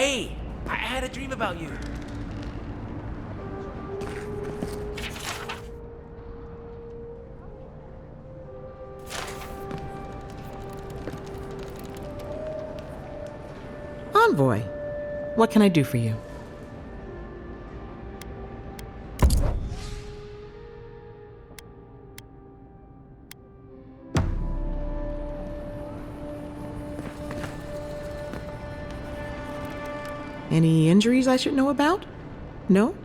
Hey! I had a dream about you. Envoy, what can I do for you? Any injuries I should know about? No?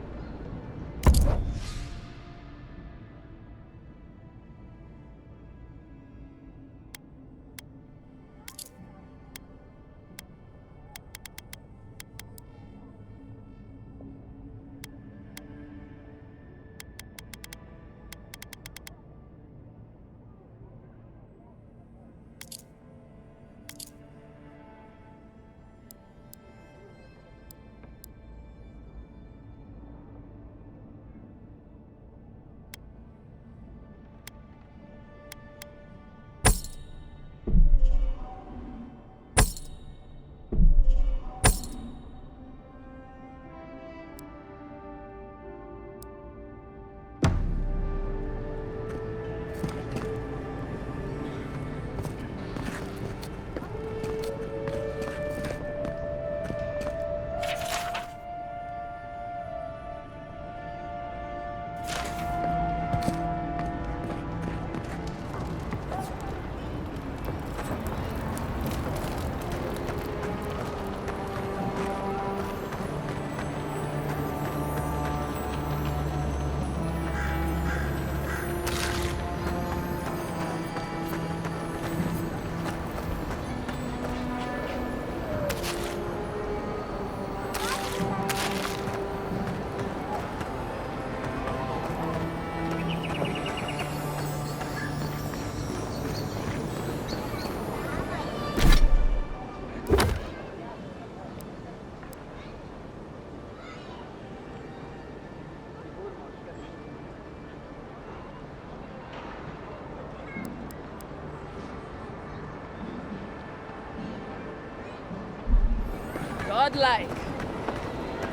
Godlike.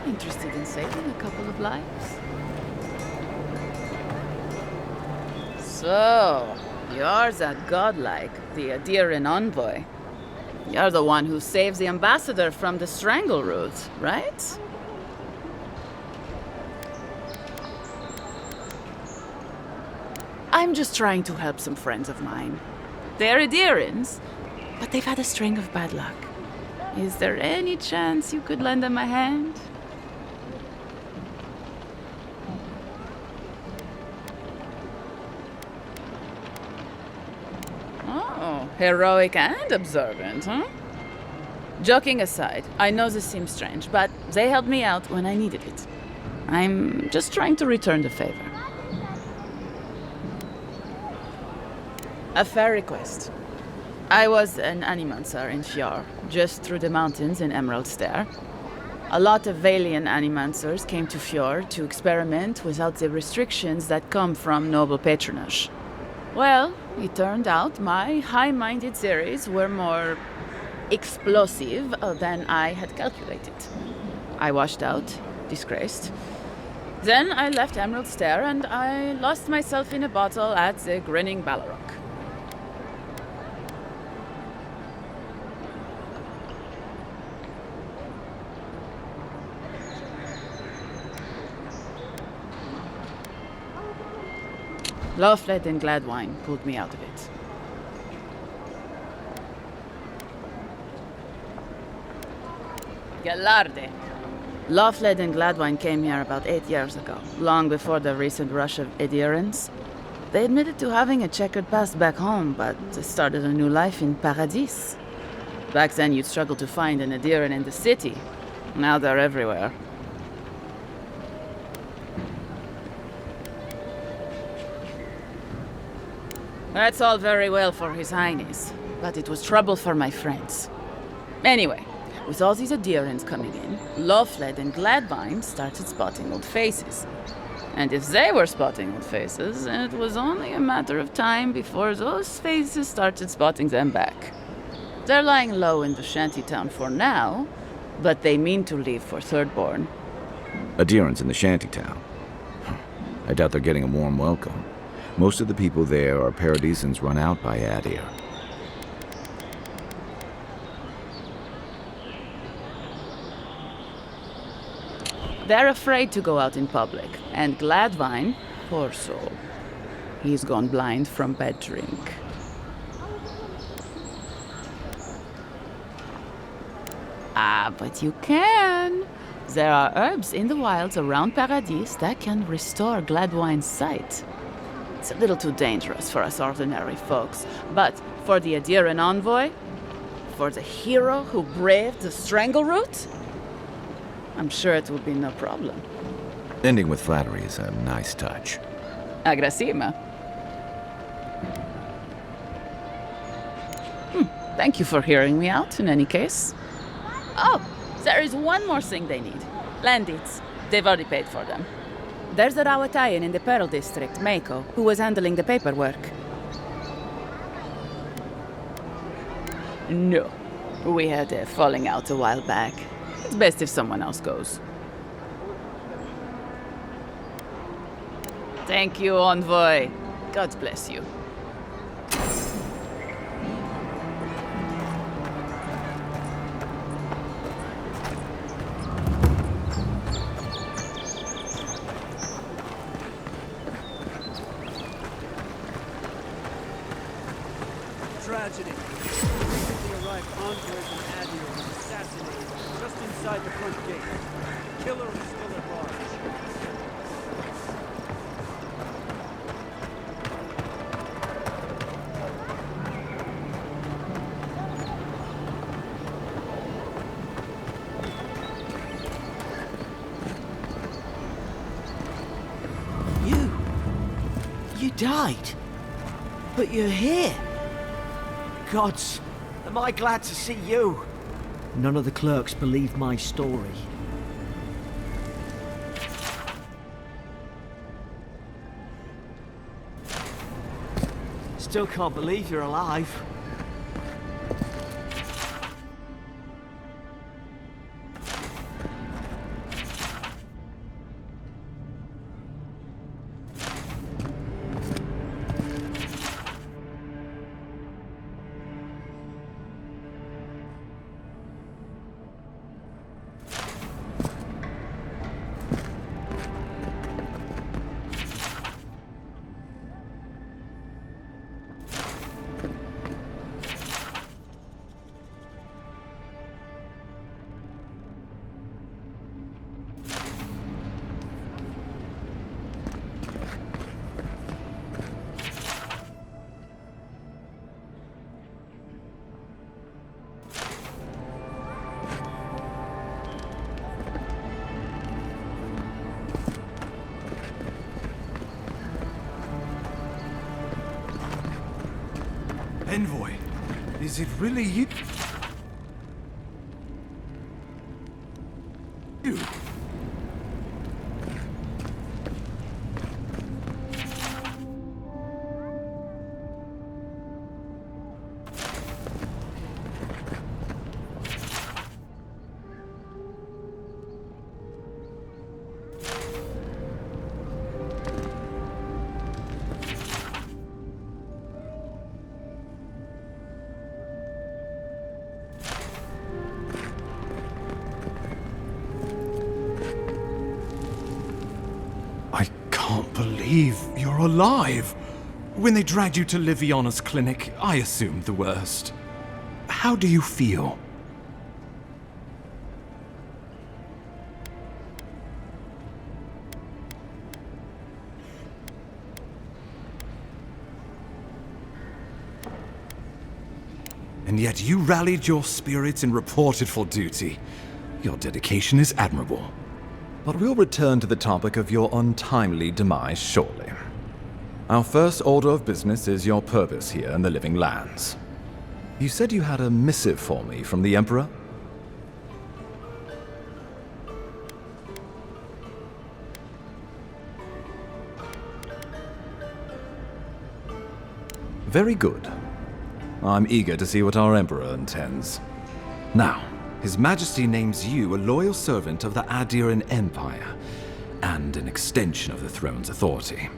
Interested in saving a couple of lives? So, you're that godlike, the Adiran envoy. You're the one who saves the ambassador from the strangle root, right? I'm just trying to help some friends of mine. They're Adirans, but they've had a string of bad luck. Is there any chance you could lend them a hand? Oh, heroic and observant, huh? Joking aside, I know this seems strange, but they helped me out when I needed it. I'm just trying to return the favor. A fair request. I was an animancer in H.I.V.E, just through the mountains in Emerald Stair. A lot of Valian animancers came to H.I.V.E to experiment without the restrictions that come from noble patronage. Well, it turned out my high-minded theories were more explosive than I had calculated. I washed out, disgraced. Then I left Emerald Stair and I lost myself in a bottle at the Grinning Balrog. Lofled and Gladwine pulled me out of it. Galarde. Lofled and Gladwine came here about 8 years ago, long before the recent rush of adherents. They admitted to having a checkered past back home, but they started a new life in Paradis. Back then you'd struggle to find an adherent in the city. Now they're everywhere. That's all very well for His Highness, but it was trouble for my friends. Anyway, with all these adherents coming in, Lofled and Gladwine started spotting old faces. And if they were spotting old faces, it was only a matter of time before those faces started spotting them back. They're lying low in the shantytown for now, but they mean to leave for Thirdborn. Adherents in the shantytown. I doubt they're getting a warm welcome. Most of the people there are paradisans run out by Adir. They're afraid to go out in public, and Gladwine, poor soul, he's gone blind from bad drink. Ah, but you can. There are herbs in the wilds around Paradis that can restore Gladwine's sight. It's a little too dangerous for us ordinary folks, but for the Adiran envoy, for the hero who braved the Strangleroot, I'm sure it will be no problem. Ending with flattery is a nice touch. Agrasima. Thank you for hearing me out, in any case. Oh, there is one more thing they need. Land deeds. They've already paid for them. There's a Rawatayan in the Pearl District, Mako, who was handling the paperwork. No. We had a falling out a while back. It's best if someone else goes. Thank you, Envoy. God bless you. Tragedy. Recently arrived envoy from Adir was assassinated just inside the front gate. Killer is still at large. You died. But you're here. Gods, am I glad to see you. None of the clerks believed my story. Still can't believe you're alive. Envoy, is it really you? I can't believe you're alive. When they dragged you to Liviana's clinic, I assumed the worst. How do you feel? And yet you rallied your spirits and reported for duty. Your dedication is admirable. But we'll return to the topic of your untimely demise shortly. Our first order of business is your purpose here in the Living Lands. You said you had a missive for me from the Emperor? Very good. I'm eager to see what our Emperor intends. Now, His Majesty names you a loyal servant of the Adiran Empire, and an extension of the throne's authority.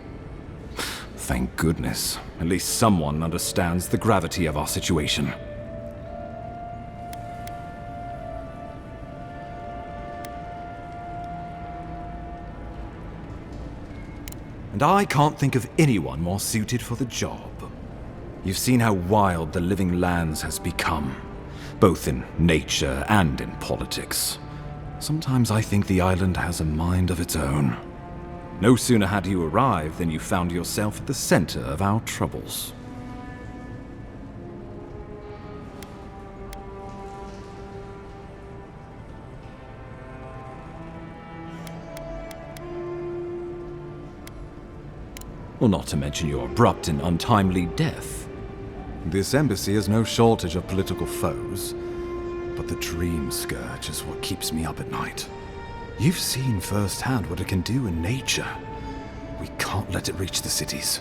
Thank goodness. At least someone understands the gravity of our situation. And I can't think of anyone more suited for the job. You've seen how wild the Living Lands has become, both in nature and in politics. Sometimes I think the island has a mind of its own. No sooner had you arrived than you found yourself at the center of our troubles. Well, not to mention your abrupt and untimely death. This embassy has no shortage of political foes, but the dream scourge is what keeps me up at night. You've seen firsthand what it can do in nature. We can't let it reach the cities.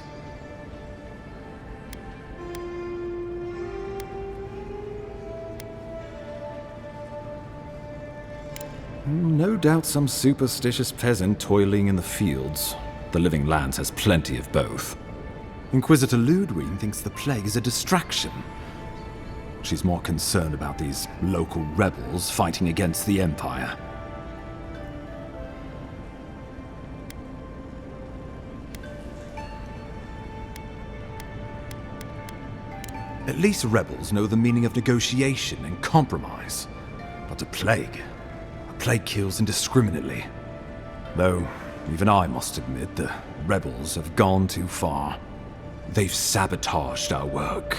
No doubt some superstitious peasant toiling in the fields. The Living Lands has plenty of both. Inquisitor Ludwig thinks the plague is a distraction. She's more concerned about these local rebels fighting against the Empire. At least rebels know the meaning of negotiation and compromise. But a plague kills indiscriminately. Though, even I must admit, the rebels have gone too far. They've sabotaged our work,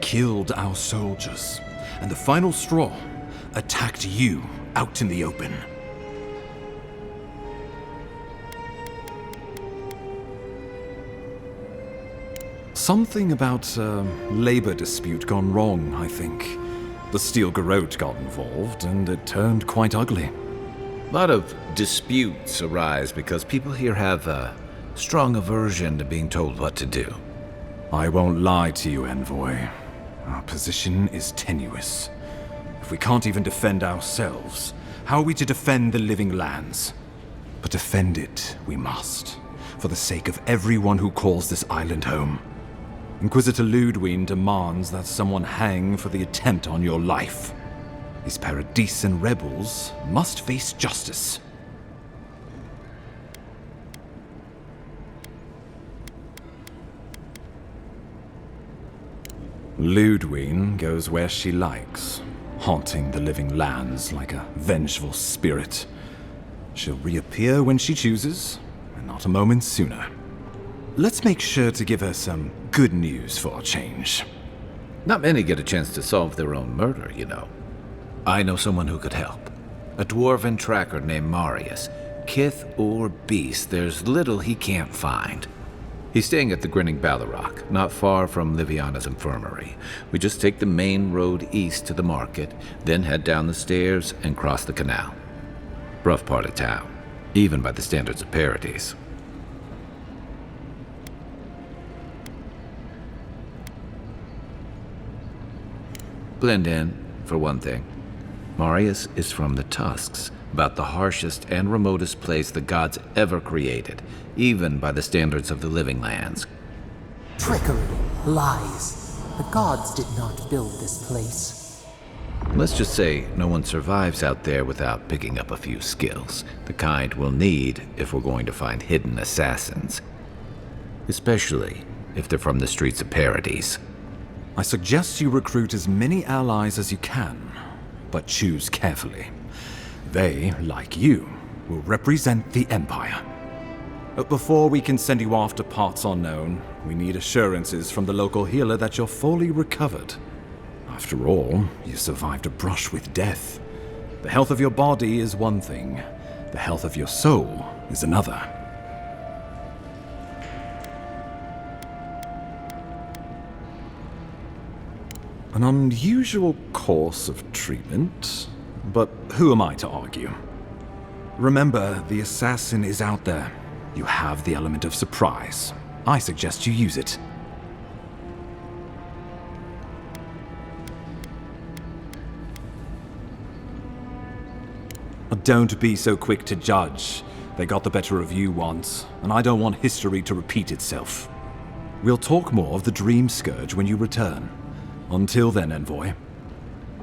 killed our soldiers, and the final straw, attacked you out in the open. Something about a labor dispute gone wrong, I think. The Steel Garrote got involved, and it turned quite ugly. A lot of disputes arise because people here have a strong aversion to being told what to do. I won't lie to you, Envoy. Our position is tenuous. If we can't even defend ourselves, how are we to defend the Living Lands? But defend it we must, for the sake of everyone who calls this island home. Inquisitor Ludwig demands that someone hang for the attempt on your life. These Paradisian rebels must face justice. Ludwig goes where she likes, haunting the Living Lands like a vengeful spirit. She'll reappear when she chooses, and not a moment sooner. Let's make sure to give her some good news for a change. Not many get a chance to solve their own murder, you know. I know someone who could help. A dwarven tracker named Marius. Kith or beast, there's little he can't find. He's staying at the Grinning Ballarrock, not far from Liviana's infirmary. We just take the main road east to the market, then head down the stairs and cross the canal. Rough part of town, even by the standards of Paradise. Blend in, for one thing. Marius is from the Tusks, about the harshest and remotest place the gods ever created, even by the standards of the Living Lands. Trickery, lies. The gods did not build this place. Let's just say no one survives out there without picking up a few skills, the kind we'll need if we're going to find hidden assassins. Especially if they're from the streets of Paradise. I suggest you recruit as many allies as you can, but choose carefully. They, like you, will represent the Empire. But before we can send you off to parts unknown, we need assurances from the local healer that you're fully recovered. After all, you survived a brush with death. The health of your body is one thing, the health of your soul is another. An unusual course of treatment, but who am I to argue? Remember, the assassin is out there. You have the element of surprise. I suggest you use it. Don't be so quick to judge. They got the better of you once, and I don't want history to repeat itself. We'll talk more of the Dream Scourge when you return. Until then, Envoy.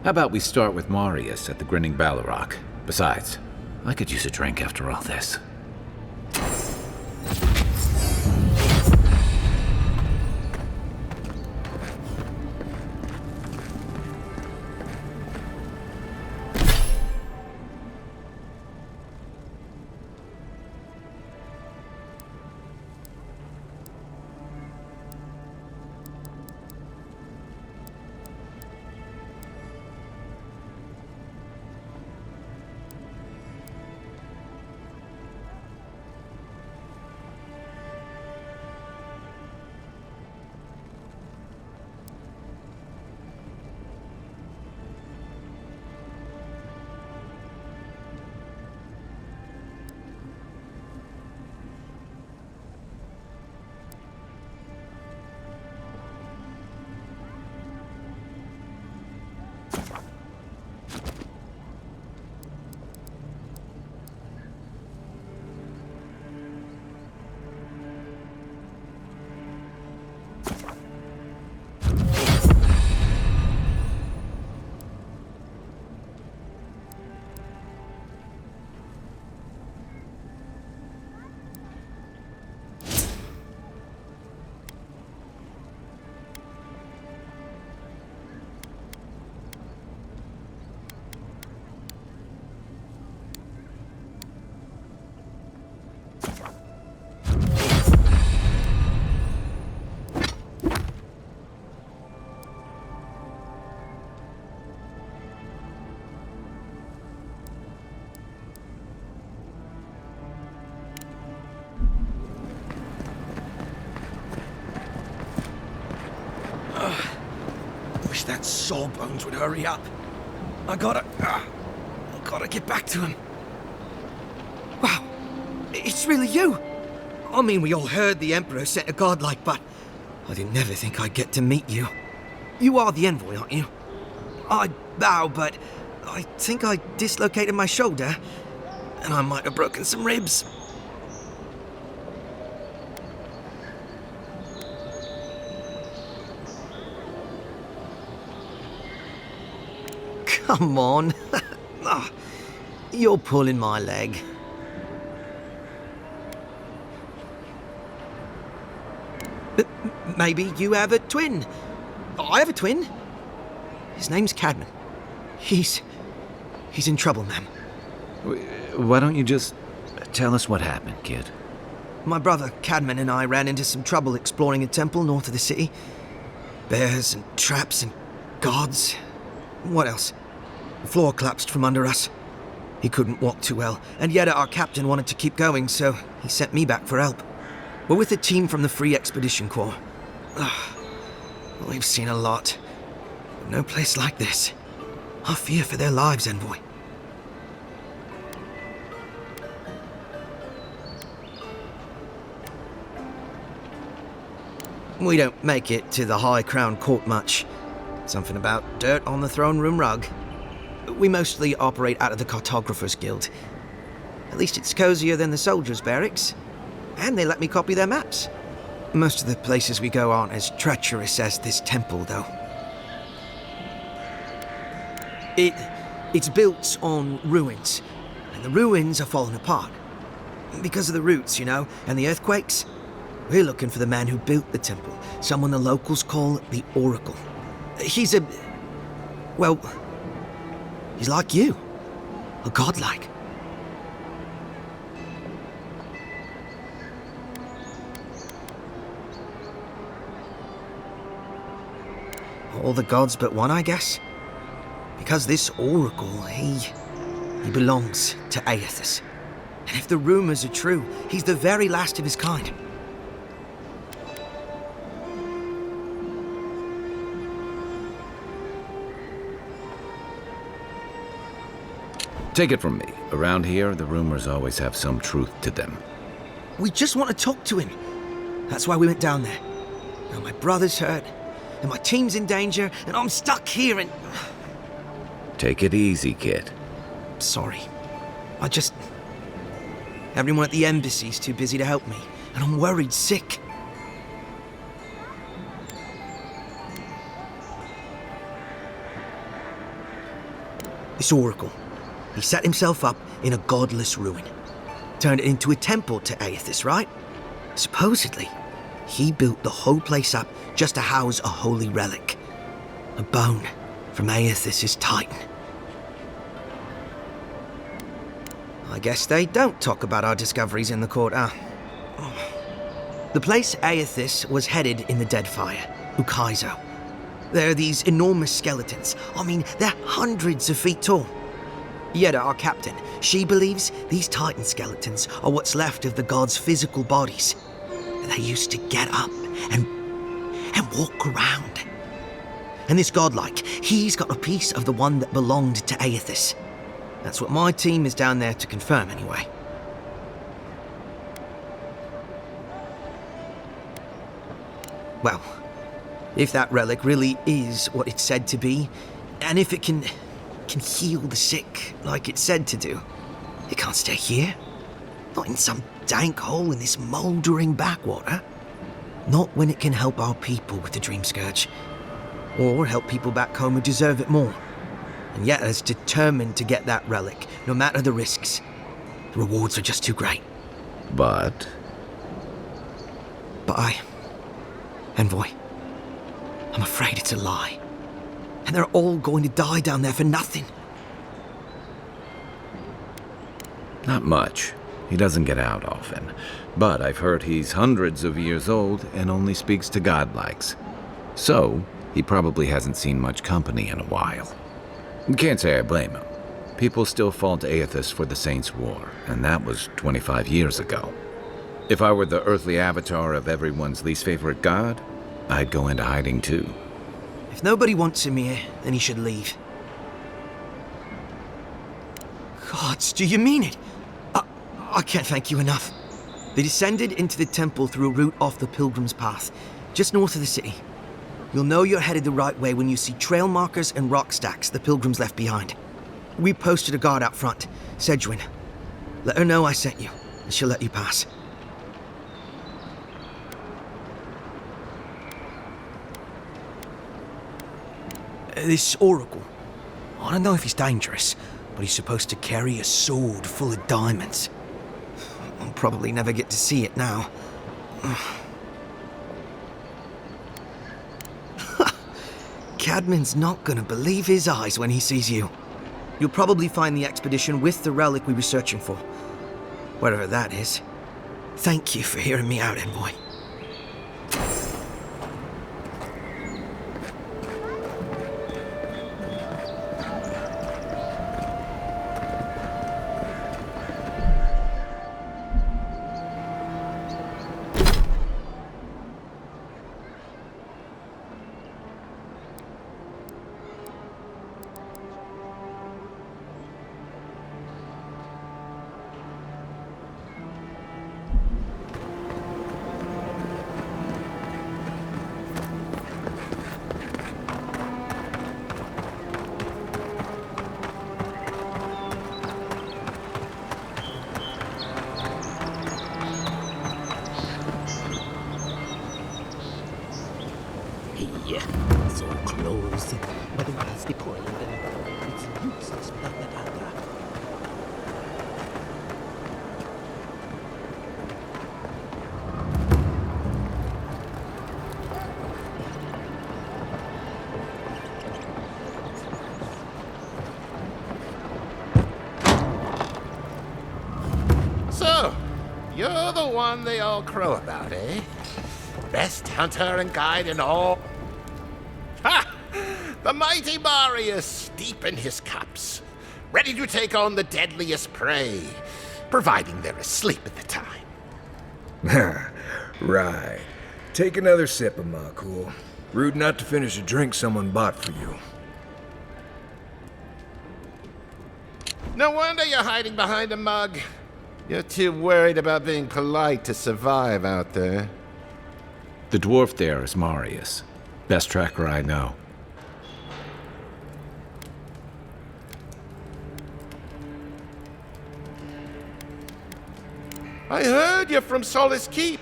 How about we start with Marius at the Grinning Balrog? Besides, I could use a drink after all this. Wish that sawbones would hurry up. I gotta get back to him. Wow, it's really you. I mean, we all heard the Emperor sent a godlike, but I didn't never think I'd get to meet you. You are the envoy, aren't you? I bow, but I think I dislocated my shoulder, and I might have broken some ribs. Come on. Oh, you're pulling my leg. But maybe you have a twin. I have a twin. His name's Cadman. He's in trouble, ma'am. Why don't you just tell us what happened, kid? My brother Cadman and I ran into some trouble exploring a temple north of the city. Bears and traps and guards. What else? The floor collapsed from under us. He couldn't walk too well, and yet our captain wanted to keep going, so he sent me back for help. We're with a team from the Free Expedition Corps. We've seen a lot. No place like this. I fear for their lives, Envoy. We don't make it to the High Crown Court much. Something about dirt on the throne room rug. We mostly operate out of the Cartographers Guild. At least it's cozier than the soldiers' barracks. And they let me copy their maps. Most of the places we go aren't as treacherous as this temple, though. It's built on ruins, and the ruins are falling apart. Because of the roots, you know, and the earthquakes. We're looking for the man who built the temple, someone the locals call the Oracle. He's he's like you. A godlike. All the gods but one, I guess. Because this Oracle, he belongs to Aethys. And if the rumors are true, he's the very last of his kind. Take it from me. Around here, the rumors always have some truth to them. We just want to talk to him. That's why we went down there. Now my brother's hurt, and my team's in danger, and I'm stuck here and... Take it easy, kid. Sorry. Everyone at the embassy's too busy to help me, and I'm worried sick. This oracle, he set himself up in a godless ruin. Turned it into a temple to Aethys, right? Supposedly, he built the whole place up just to house a holy relic. A bone from Aethys' titan. I guess they don't talk about our discoveries in the court, huh? The place Aethys was headed in the Deadfire, Ukaizo. There are these enormous skeletons. I mean, they're hundreds of feet tall. Yeda, our captain, she believes these titan skeletons are what's left of the gods' physical bodies. They used to get up and walk around. And this godlike, he's got a piece of the one that belonged to Aethys. That's what my team is down there to confirm, anyway. Well, if that relic really is what it's said to be, and if it can heal the sick like it's said to do, it can't stay here. Not in some dank hole in this mouldering backwater. Not when it can help our people with the Dream Scourge. Or help people back home who deserve it more. And yet is determined to get that relic, no matter the risks. The rewards are just too great. But Envoy, I'm afraid it's a lie. And they're all going to die down there for nothing. not much. He doesn't get out often. But I've heard he's hundreds of years old and only speaks to godlikes. So, he probably hasn't seen much company in a while. Can't say I blame him. People still fault Aethys for the Saints' War, and that was 25 years ago. If I were the earthly avatar of everyone's least favorite god, I'd go into hiding too. If nobody wants him here, then he should leave. Gods, do you mean it? I can't thank you enough. They descended into the temple through a route off the Pilgrim's Path, just north of the city. You'll know you're headed the right way when you see trail markers and rock stacks the Pilgrims left behind. We posted a guard out front, Sedgwin. Let her know I sent you, and she'll let you pass. This oracle, I don't know if he's dangerous, but he's supposed to carry a sword full of diamonds. I'll probably never get to see it now. Cadman's not gonna believe his eyes when he sees you. You'll probably find the expedition with the relic we were searching for. Whatever that is. Thank you for hearing me out, Envoy. So close, but it has the point that it's useless without the dagger. So, you're the one they all crow about, eh? Best hunter and guide in all... Ha! The mighty Marius, deep in his cups, ready to take on the deadliest prey, providing they're asleep at the time. Right. Take another sip of my cool. Rude not to finish a drink someone bought for you. No wonder you're hiding behind a mug. You're too worried about being polite to survive out there. The dwarf there is Marius. Best tracker I know. I heard you're from Solace Keep.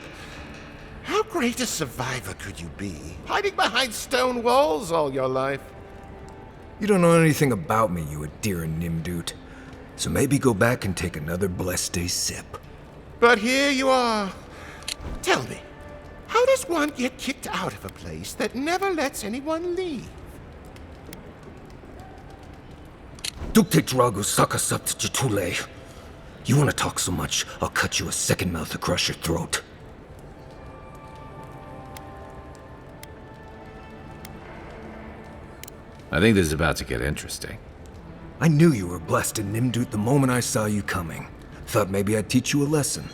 How great a survivor could you be, hiding behind stone walls all your life? You don't know anything about me, you Adiran Nimdut. So maybe go back and take another blessed day sip. But here you are. Tell me, how does one get kicked out of a place that never lets anyone leave? Dukte Drago Sakasapt Jitule. You want to talk so much, I'll cut you a second mouth across your throat. I think this is about to get interesting. I knew you were blessed in Nimdut the moment I saw you coming. Thought maybe I'd teach you a lesson.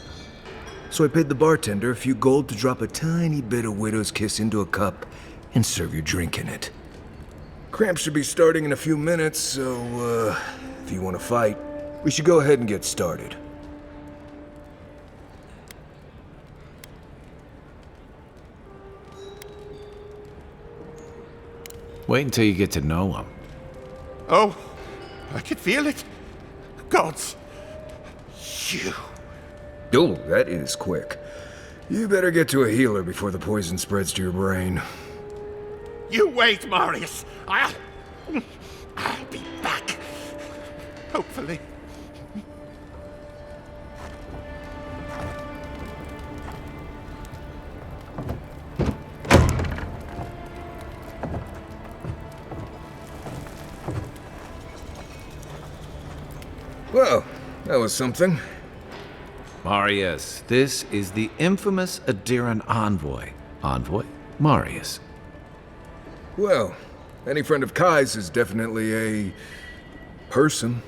So I paid the bartender a few gold to drop a tiny bit of Widow's Kiss into a cup and serve your drink in it. Cramp should be starting in a few minutes, so, if you want to fight, we should go ahead and get started. Wait until you get to know him. Oh, I can feel it. Gods, you. Oh, that is quick. You better get to a healer before the poison spreads to your brain. You wait, Marius. I'll be back. Hopefully. Well, that was something. Marius, this is the infamous Adiran envoy. Envoy? Marius. Well, any friend of Kai's is definitely a person.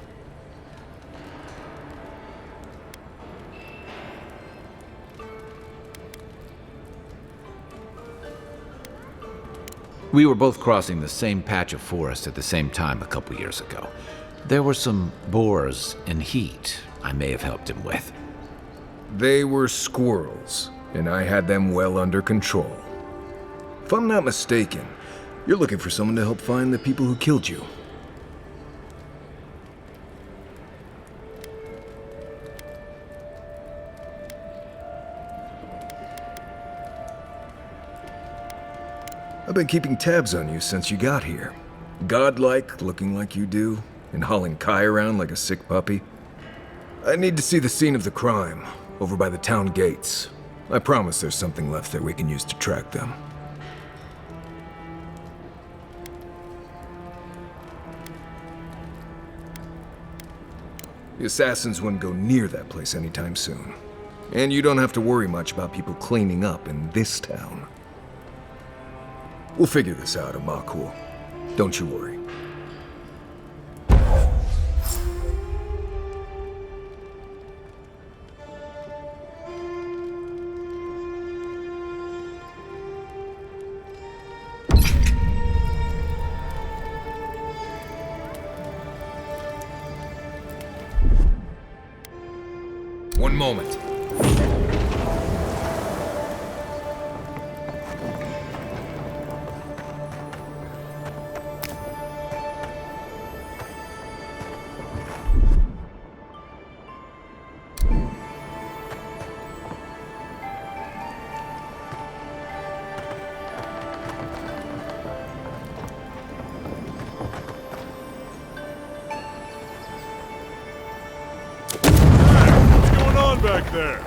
We were both crossing the same patch of forest at the same time a couple years ago. There were some boars in heat I may have helped him with. They were squirrels, and I had them well under control. If I'm not mistaken, you're looking for someone to help find the people who killed you. I've been keeping tabs on you since you got here. Godlike, looking like you do, and hauling Kai around like a sick puppy. I need to see the scene of the crime, over by the town gates. I promise there's something left there we can use to track them. The assassins wouldn't go near that place anytime soon. And you don't have to worry much about people cleaning up in this town. We'll figure this out, Amakul. Don't you worry. One moment. Back there.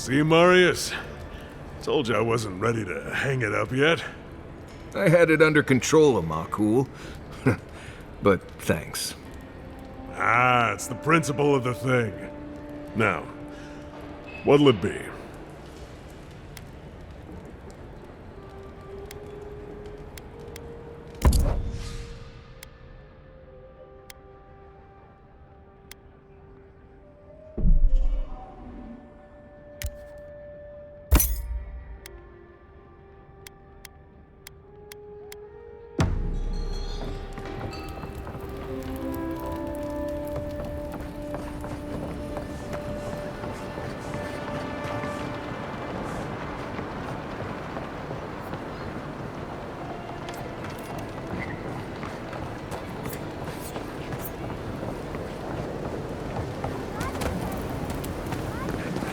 See, Marius? Told you I wasn't ready to hang it up yet. I had it under control, Makul. But thanks. Ah, it's the principle of the thing. Now, what'll it be?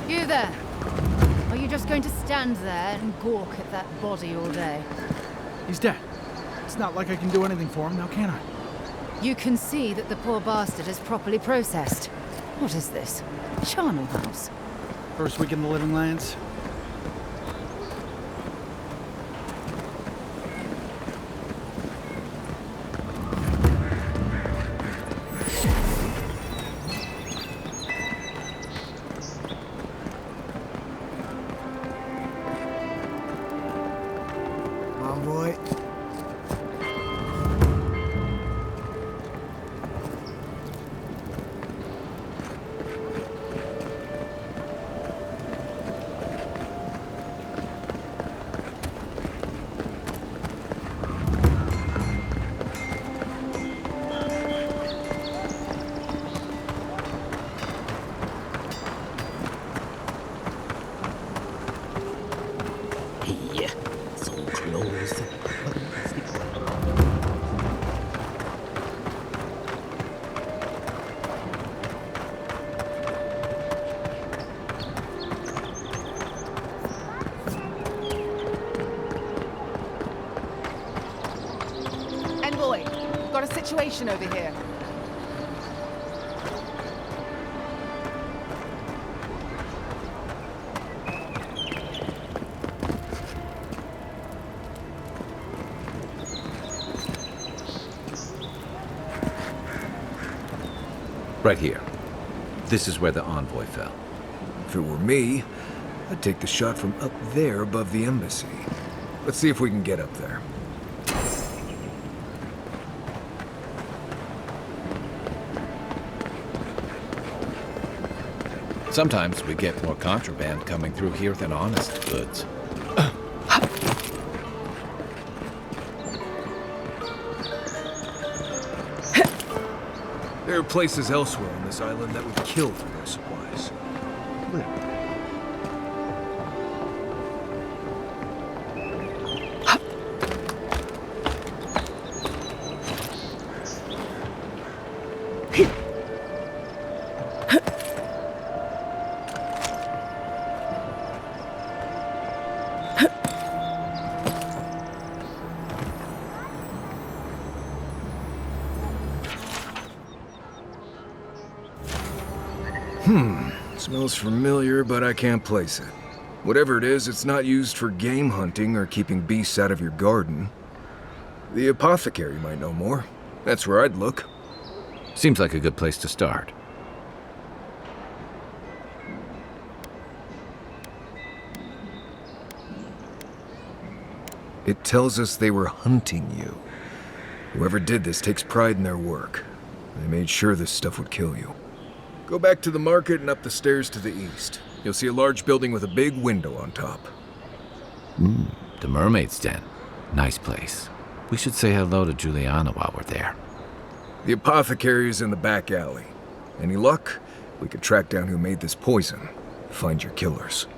You there! Are you just going to stand there and gawk at that body all day? He's dead. It's not like I can do anything for him now, can I? You can see that the poor bastard is properly processed. What is this? Charnel House? First week in the Living Lands. Envoy, got a situation over here. Right here. This is where the envoy fell. If it were me, I'd take the shot from up there above the embassy. Let's see if we can get up there. Sometimes we get more contraband coming through here than honest goods. There are places elsewhere on this island that would kill for their supplies. Smells familiar, but I can't place it. Whatever it is, it's not used for game hunting or keeping beasts out of your garden. The apothecary might know more. That's where I'd look. Seems like a good place to start. It tells us they were hunting you. Whoever did this takes pride in their work. They made sure this stuff would kill you. Go back to the market and up the stairs to the east. You'll see a large building with a big window on top. The Mermaid's Den. Nice place. We should say hello to Juliana while we're there. The apothecary is in the back alley. Any luck? We could track down who made this poison. Find your killers.